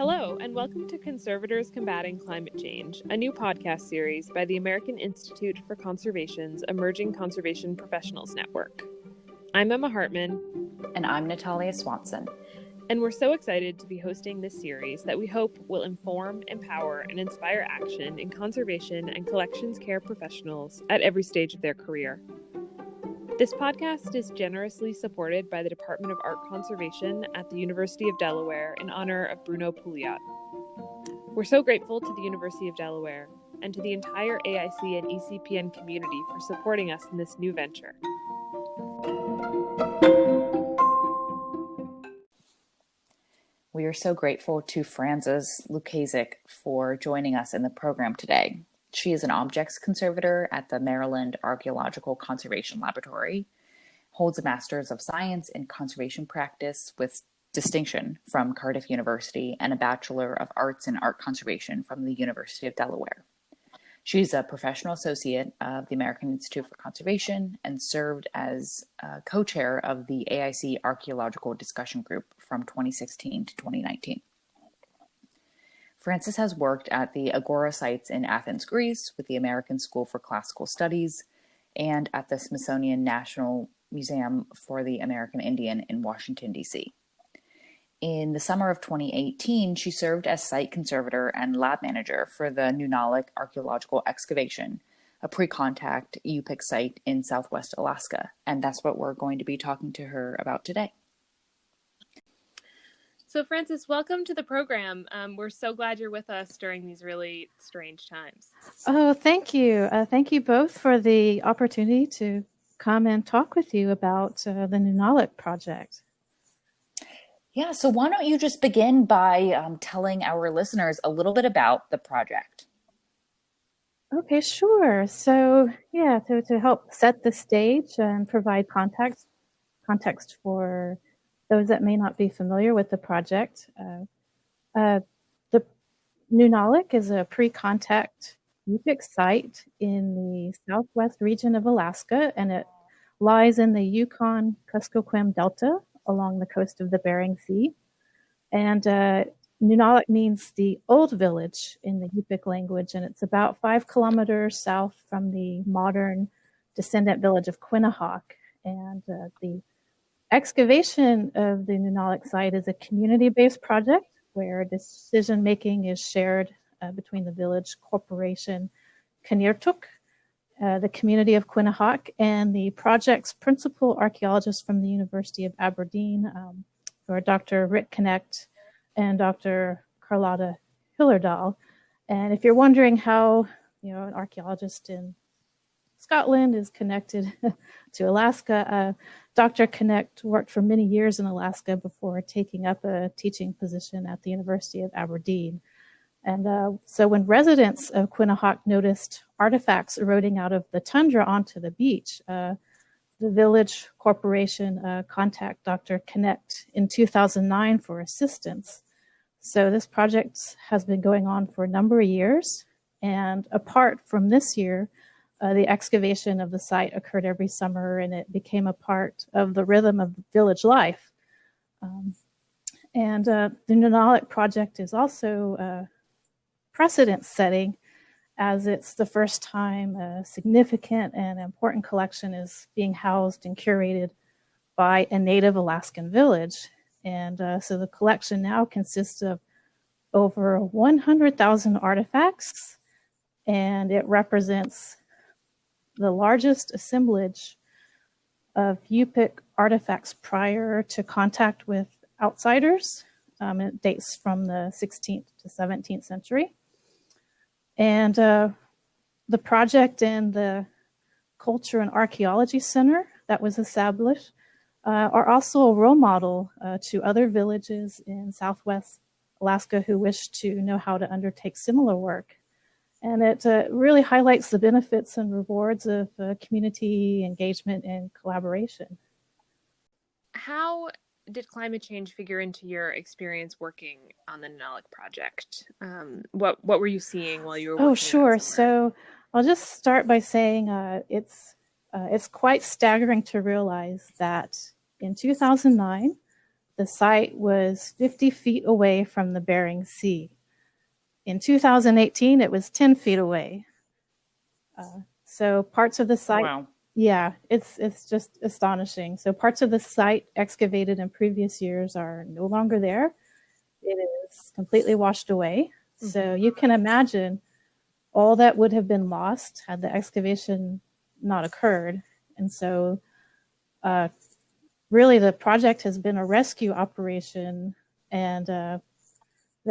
Hello, and welcome to Conservators Combating Climate Change, a new podcast series by the American Institute for Conservation's Emerging Conservation Professionals Network. I'm Emma Hartman. And I'm Natalya Swanson. And we're so excited to be hosting this series that we hope will inform, empower, and inspire action in conservation and collections care professionals at every stage of their career. This podcast is generously supported by the Department of Art Conservation at the University of Delaware in honor of Bruno Pouliot. We're so grateful to the University of Delaware and to the entire AIC and ECPN community for supporting us in this new venture. We are so grateful to Francis Lukezic for joining us in the program today. She is an objects conservator at the Maryland Archaeological Conservation Laboratory, holds a Master's of Science in Conservation Practice with distinction from Cardiff University, and a Bachelor of Arts in Art Conservation from the University of Delaware. She's a professional associate of the American Institute for Conservation and served as co-chair of the AIC Archaeological Discussion Group from 2016 to 2019. Francis has worked at the Agora sites in Athens, Greece, with the American School for Classical Studies, and at the Smithsonian National Museum for the American Indian in Washington, D.C. In the summer of 2018, she served as site conservator and lab manager for the Nunalleq Archaeological Excavation, a pre-contact Yupik site in Southwest Alaska, and that's what we're going to be talking to her about today. So Francis, welcome to the program. We're so glad you're with us during these really strange times. Oh, thank you. Thank you both for the opportunity to come and talk with you about the Nunalleq project. Yeah, so why don't you just begin by telling our listeners a little bit about the project? Okay, sure. So to help set the stage and provide context for those that may not be familiar with the project, the Nunalleq is a pre-contact Yupik site in the southwest region of Alaska, and it lies in the Yukon-Kuskokwim Delta along the coast of the Bering Sea. And Nunalleq means the old village in the Yupik language, and it's about 5 kilometers south from the modern descendant village of Knecht. And the excavation of the Nunalleq site is a community-based project where decision-making is shared between the village corporation Knecht, the community of Knecht, and the project's principal archaeologists from the University of Aberdeen, who are Dr. Rick Knecht and Dr. Charlotta Hillerdal. And if you're wondering how, an archaeologist in Scotland is connected to Alaska, Dr. Knecht worked for many years in Alaska before taking up a teaching position at the University of Aberdeen. And so when residents of Knecht noticed artifacts eroding out of the tundra onto the beach, the village corporation contacted Dr. Knecht in 2009 for assistance. So this project has been going on for a number of years. And apart from this year, the excavation of the site occurred every summer, and it became a part of the rhythm of village life. The Nunalleq project is also precedent-setting, as it's the first time a significant and important collection is being housed and curated by a native Alaskan village. And so the collection now consists of over 100,000 artifacts, and it represents the largest assemblage of Yupik artifacts prior to contact with outsiders. It dates from the 16th to 17th century. And the project and the Culture and Archaeology Center that was established are also a role model to other villages in Southwest Alaska who wish to know how to undertake similar work. And it really highlights the benefits and rewards of community engagement and collaboration. How did climate change figure into your experience working on the Nunalleq project? What were you seeing while you were working? Oh, sure. So I'll just start by saying it's quite staggering to realize that in 2009, the site was 50 feet away from the Bering Sea. In 2018, it was 10 feet away. So parts of the site, Wow. yeah, it's just astonishing. So parts of the site excavated in previous years are no longer there. It is completely washed away. Mm-hmm. So you can imagine all that would have been lost had the excavation not occurred. And so really the project has been a rescue operation, and the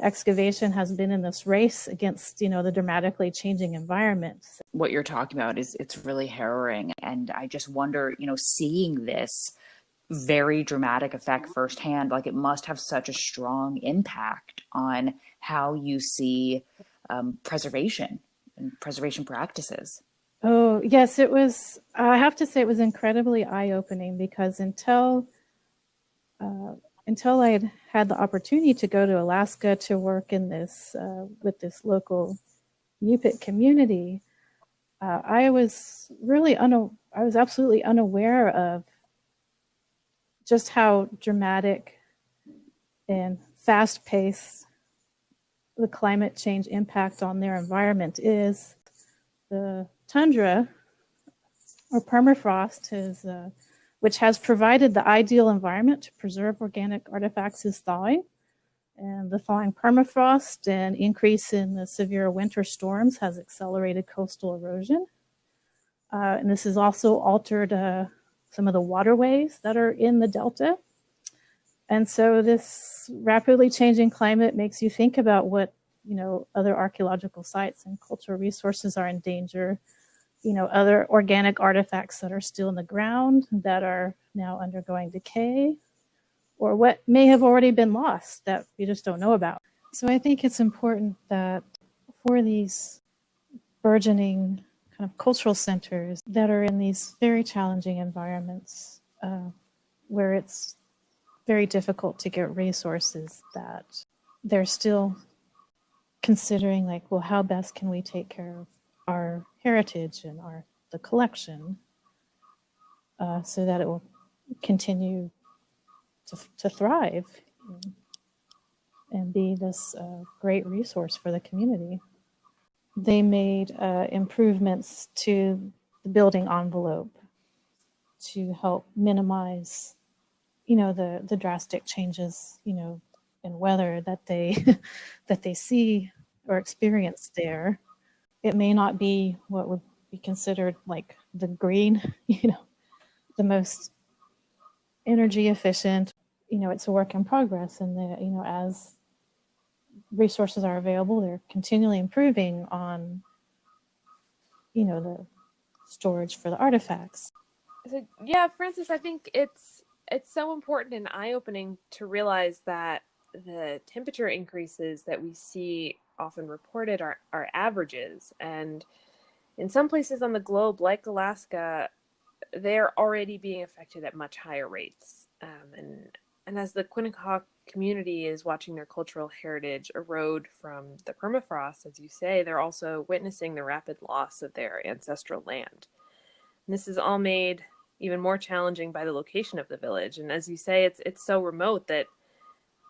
excavation has been in this race against, the dramatically changing environment. What you're talking about it's really harrowing. And I just wonder, seeing this very dramatic effect firsthand, like it must have such a strong impact on how you see preservation and preservation practices. Oh, yes, it was. I have to say it was incredibly eye-opening, because until I'd had the opportunity to go to Alaska to work in this with this local Yupik community, I was absolutely unaware of just how dramatic and fast-paced the climate change impact on their environment is. The tundra, or permafrost, which has provided the ideal environment to preserve organic artifacts, is thawing. And the thawing permafrost and increase in the severe winter storms has accelerated coastal erosion. And this has also altered some of the waterways that are in the delta. And so this rapidly changing climate makes you think about what, other archaeological sites and cultural resources are in danger, other organic artifacts that are still in the ground that are now undergoing decay, or what may have already been lost that we just don't know about. So I think it's important that for these burgeoning kind of cultural centers that are in these very challenging environments, where it's very difficult to get resources, that they're still considering, like, well, how best can we take care of our heritage and the collection, so that it will continue to thrive and be this great resource for the community. They made improvements to the building envelope to help minimize, the drastic changes, in weather that they that they see or experience there. It may not be what would be considered like the green, the most energy efficient. It's a work in progress, and as resources are available, they're continually improving on, the storage for the artifacts. So, yeah, Francis, I think it's so important and eye-opening to realize that the temperature increases that we see often reported are averages, and in some places on the globe, like Alaska, they're already being affected at much higher rates. And as the Quinnipiac community is watching their cultural heritage erode from the permafrost, as you say, they're also witnessing the rapid loss of their ancestral land. And this is all made even more challenging by the location of the village. And as you say, it's so remote that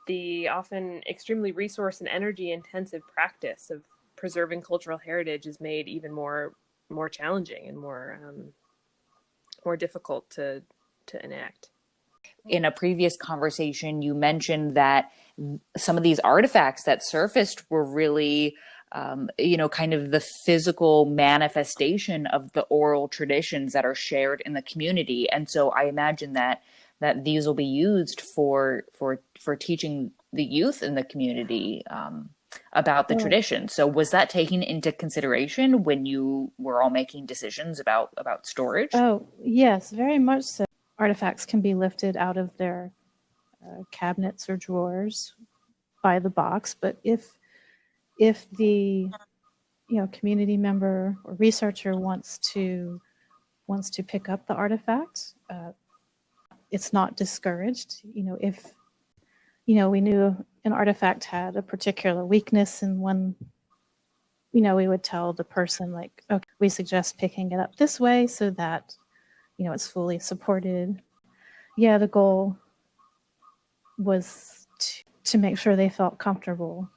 the often extremely resource and energy intensive practice of preserving cultural heritage is made even more challenging and more difficult to enact. In a previous conversation, you mentioned that some of these artifacts that surfaced were really, kind of the physical manifestation of the oral traditions that are shared in the community. And so I imagine that these will be used for teaching the youth in the community about the tradition. So was that taken into consideration when you were all making decisions about storage? Oh, yes, very much so. Artifacts can be lifted out of their cabinets or drawers by the box, but if the community member or researcher wants to pick up the artifact, it's not discouraged. If we knew an artifact had a particular weakness in one, we would tell the person, like, okay, we suggest picking it up this way so that it's fully supported. Yeah, the goal was to make sure they felt comfortable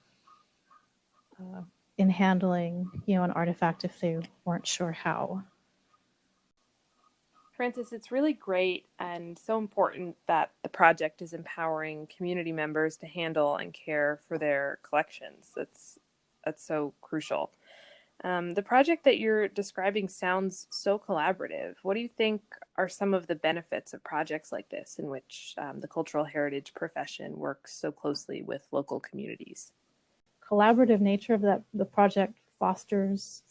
in handling, an artifact if they weren't sure how. Francis, it's really great and so important that the project is empowering community members to handle and care for their collections. That's so crucial. The project that you're describing sounds so collaborative. What do you think are some of the benefits of projects like this in which the cultural heritage profession works so closely with local communities? Collaborative nature of the project fosters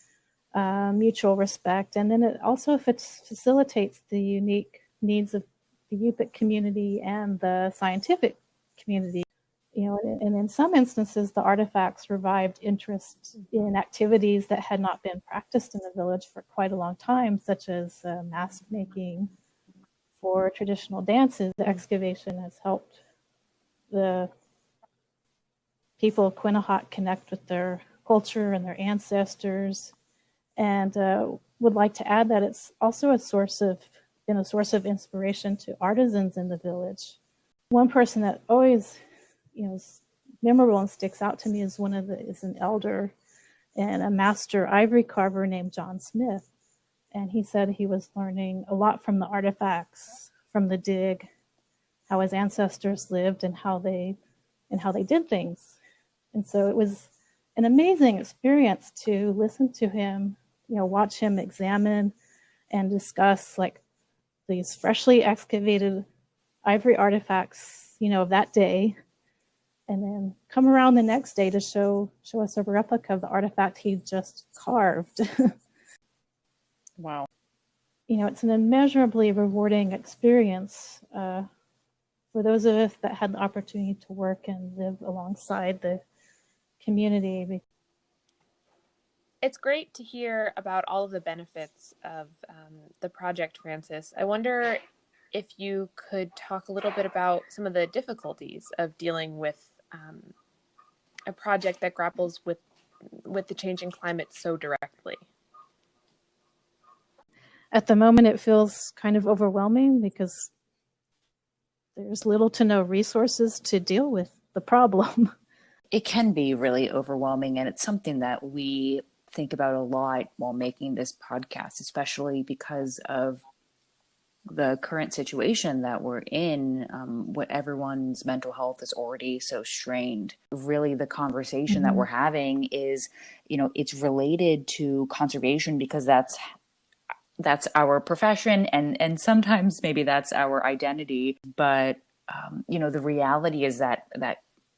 mutual respect, and then it also facilitates the unique needs of the Yupik community and the scientific community. And in some instances, the artifacts revived interest in activities that had not been practiced in the village for quite a long time, such as mask making for traditional dances. The excavation has helped the people of Quinahat connect with their culture and their ancestors, and would like to add that it's also been a source of inspiration to artisans in the village. One person that always, is memorable and sticks out to me is an elder and a master ivory carver named John Smith, and he said he was learning a lot from the artifacts from the dig, how his ancestors lived and how they did things. And so it was an amazing experience to listen to him, watch him examine and discuss like these freshly excavated ivory artifacts, of that day, and then come around the next day to show us a replica of the artifact he just carved. Wow. It's an immeasurably rewarding experience for those of us that had the opportunity to work and live alongside the community. It's great to hear about all of the benefits of the project, Francis. I wonder if you could talk a little bit about some of the difficulties of dealing with a project that grapples with the changing climate so directly. At the moment, it feels kind of overwhelming because there's little to no resources to deal with the problem. It can be really overwhelming, and it's something that we think about a lot while making this podcast, especially because of the current situation that we're in. What everyone's mental health is already so strained. Really, the conversation that we're having is, it's related to conservation because that's our profession, and sometimes maybe that's our identity. But the reality is that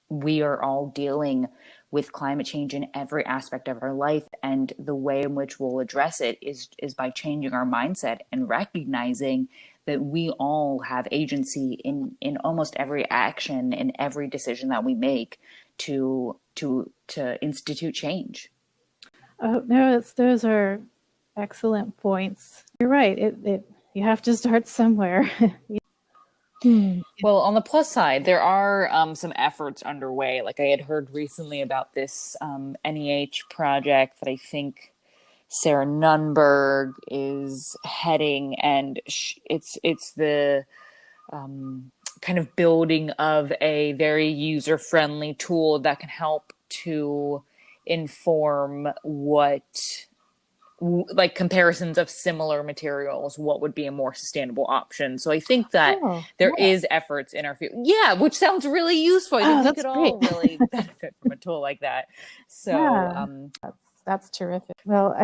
we are all dealing with climate change in every aspect of our life, and the way in which we'll address it is by changing our mindset and recognizing that we all have agency in almost every action and every decision that we make to institute change. Oh no, those are excellent points. You're right. You have to start somewhere. Well, on the plus side, there are some efforts underway. Like I had heard recently about this NEH project that I think Sarah Nunberg is heading, and it's the kind of building of a very user-friendly tool that can help to inform like comparisons of similar materials, what would be a more sustainable option. So I think that there is efforts in our field. Yeah, which sounds really useful. I think we could all really benefit from a tool like that. So that's terrific. Well,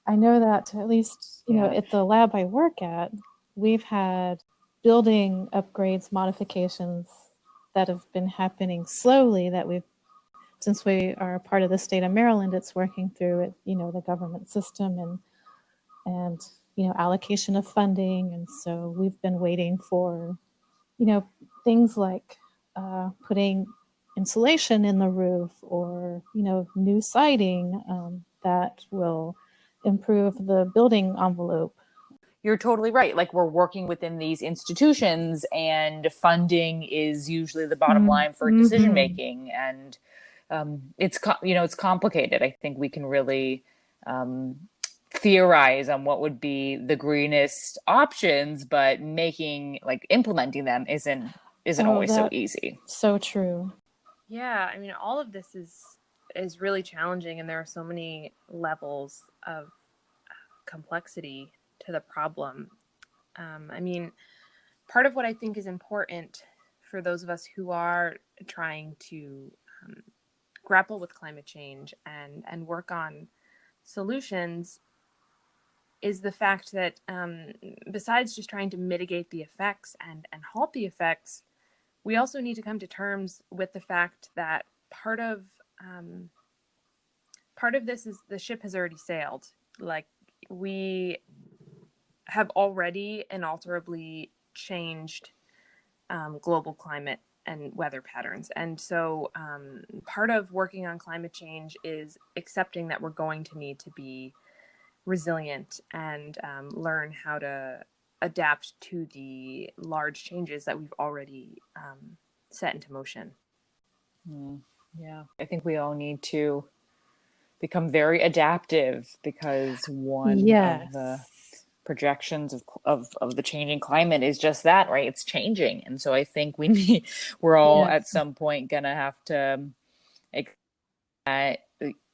I know that at least, at the lab I work at, we've had building upgrades, modifications that have been happening slowly that since we are a part of the state of Maryland, it's working through it, the government system and allocation of funding. And so we've been waiting for, things like putting insulation in the roof or, new siding that will improve the building envelope. You're totally right. Like we're working within these institutions, and funding is usually the bottom line for decision making. And it's complicated. I think we can really theorize on what would be the greenest options, but implementing them isn't isn't always so easy. So true. Yeah, I mean, all of this is really challenging, and there are so many levels of complexity to the problem. I mean, part of what I think is important for those of us who are trying to grapple with climate change and work on solutions is the fact that besides just trying to mitigate the effects and halt the effects, we also need to come to terms with the fact that part of this is the ship has already sailed. Like, we have already inalterably changed global climate and weather patterns. And so part of working on climate change is accepting that we're going to need to be resilient and learn how to adapt to the large changes that we've already set into motion. Yeah, I think we all need to become very adaptive, because one of the projections of the changing climate is just that, right? It's changing. And so I think we're all at some point gonna have to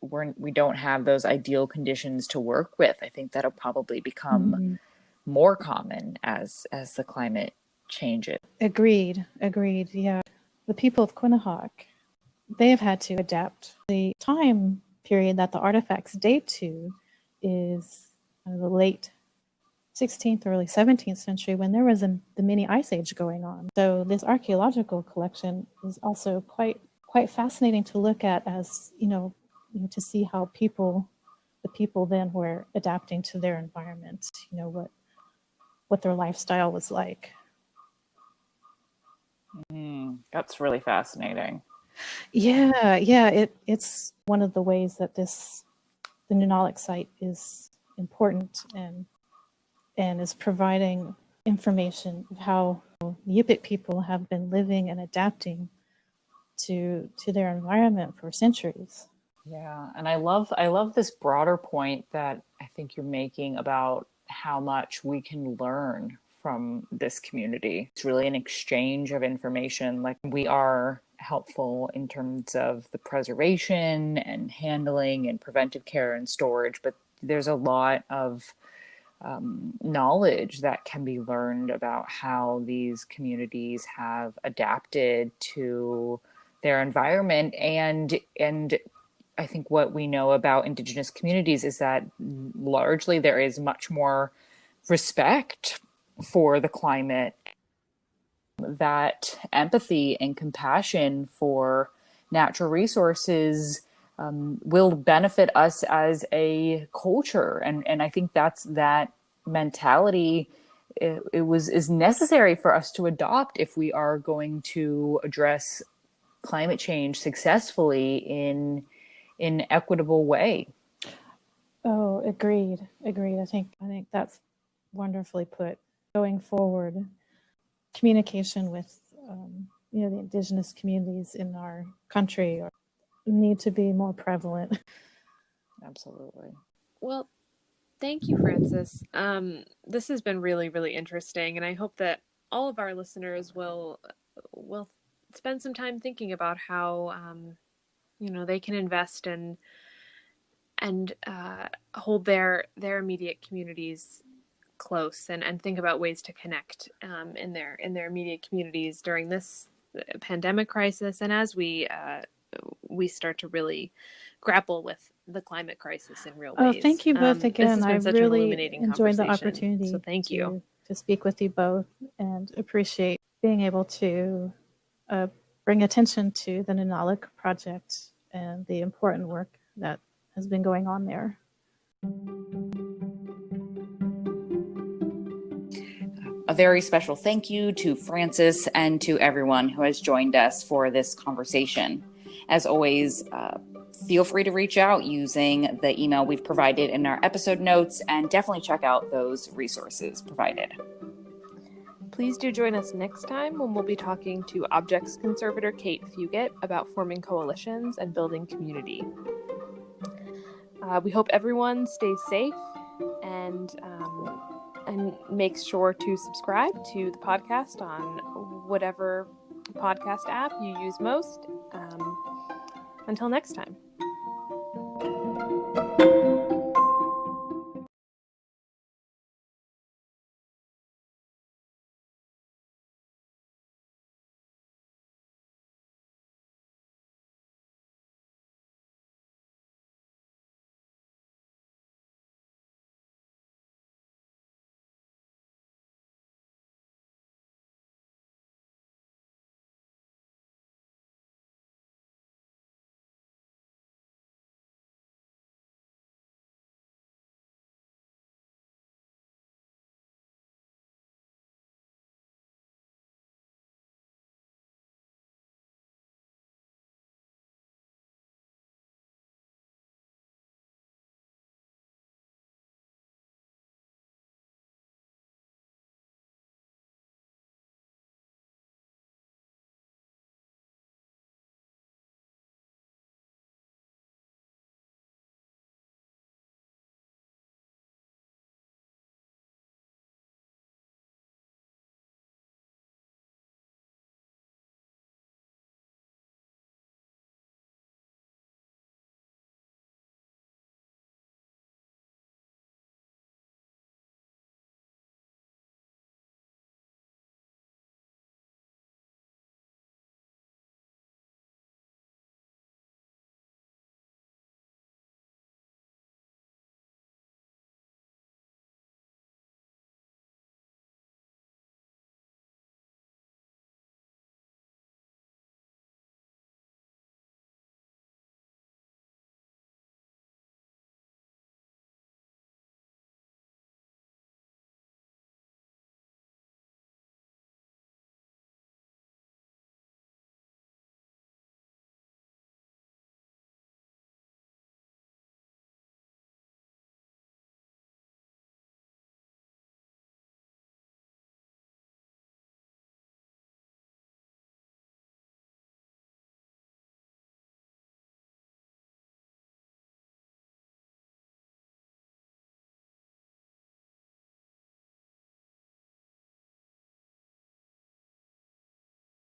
we don't have those ideal conditions to work with. I think that'll probably become more common as the climate changes. Agreed. Yeah. The people of Quinnahoc, they have had to adapt. The time period that the artifacts date to is the late 16th, early 17th century, when there was the mini ice age going on. So this archaeological collection is also quite fascinating to look at, as to see how the people then were adapting to their environment. What their lifestyle was like. That's really fascinating. Yeah. It's one of the ways that the Nunalleq site is important and is providing information of how the Yupik people have been living and adapting to their environment for centuries. Yeah, and I love this broader point that I think you're making about how much we can learn from this community. It's really an exchange of information. Like, we are helpful in terms of the preservation and handling and preventive care and storage, but there's a lot of knowledge that can be learned about how these communities have adapted to their environment. And I think what we know about indigenous communities is that largely there is much more respect for the climate, that empathy and compassion for natural resources will benefit us as a culture. And I think that mentality is necessary for us to adopt if we are going to address climate change successfully in an equitable way. Oh, agreed. I think that's wonderfully put. Going forward, communication with the indigenous communities in our country need to be more prevalent. Absolutely. Well, thank you, Francis. This has been really, really interesting, and I hope that all of our listeners will spend some time thinking about how they can invest and hold their immediate communities close and think about ways to connect in their immediate communities during this pandemic crisis, and as we start to really grapple with the climate crisis in real ways. Oh, thank you both again. I really enjoyed the opportunity so thank you to speak with you both, and appreciate being able to bring attention to the Nunalleq project and the important work that has been going on there. A very special thank you to Francis and to everyone who has joined us for this conversation. As always, feel free to reach out using the email we've provided in our episode notes, and definitely check out those resources provided. Please do join us next time when we'll be talking to Objects Conservator Kate Fugit about forming coalitions and building community. We hope everyone stays safe and makes sure to subscribe to the podcast on whatever podcast app you use most. Until next time.